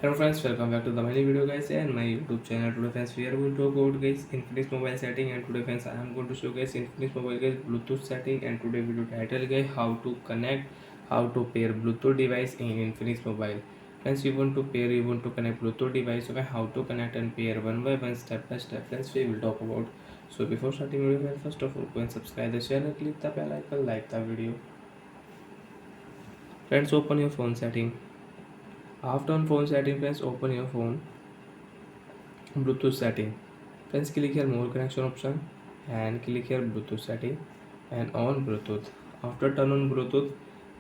Hello friends, welcome back to the mini video guys and my YouTube channel. Today friends we are going to talk about guys Infinix mobile setting, and today friends I am going to show guys Infinix mobile guys Bluetooth setting, and today video title guys how to pair Bluetooth device in Infinix mobile. Friends, you want to connect Bluetooth device, okay, how to connect and pair one by one, step by step friends we will talk about. So before starting video friends, first of all go and subscribe the channel, click the bell icon, like the video. Friends, open your phone setting. After on phone setting friends, open your phone Bluetooth setting. Friends, click here more connection option and click here Bluetooth setting and on Bluetooth. After turn on Bluetooth,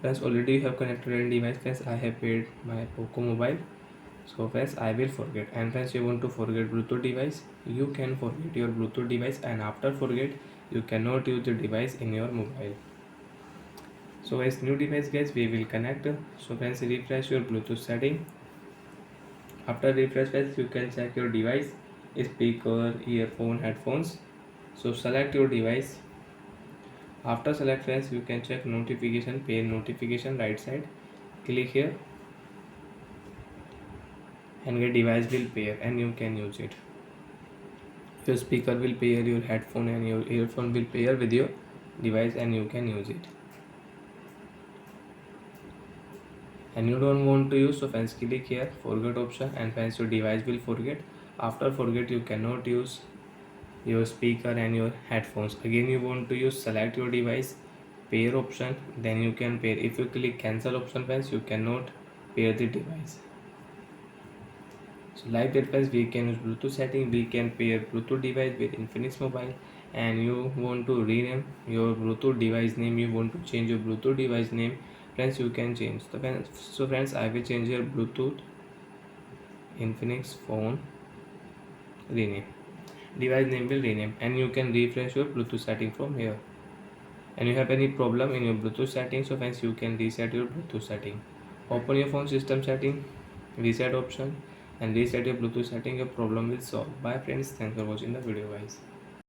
friends, already you have connected any device. Friends, I have paid my Poco mobile. So friends, I will forget. And friends, you want to forget Bluetooth device, you can forget your Bluetooth device, and after forget you cannot use the device in your mobile. So as new device guys we will connect. So friends, refresh your Bluetooth setting. After refresh guys, you can check your device, speaker, earphone, headphones. So select your device. After select friends, you can check notification, pair notification right side. Click here and your device will pair and you can use it. Your speaker will pair, your headphone and your earphone will pair with your device and you can use it. And you don't want to use, so friends click here forget option and friends your device will forget. After forget you cannot use your speaker and your headphones. Again you want to use, select your device, pair option, then you can pair. If you click cancel option friends, you cannot pair the device. So like that friends, we can use Bluetooth setting, we can pair Bluetooth device with Infinix mobile. And you want to rename your Bluetooth device name, you want to change your Bluetooth device name friends, you can change. So friends, I will change your Bluetooth Infinix phone rename, device name will rename, and you can refresh your Bluetooth setting from here. And you have any problem in your Bluetooth setting, so friends you can reset your Bluetooth setting. Open your phone system setting, reset option, and reset your Bluetooth setting. Your problem will solve. Bye friends, thanks for watching the video guys.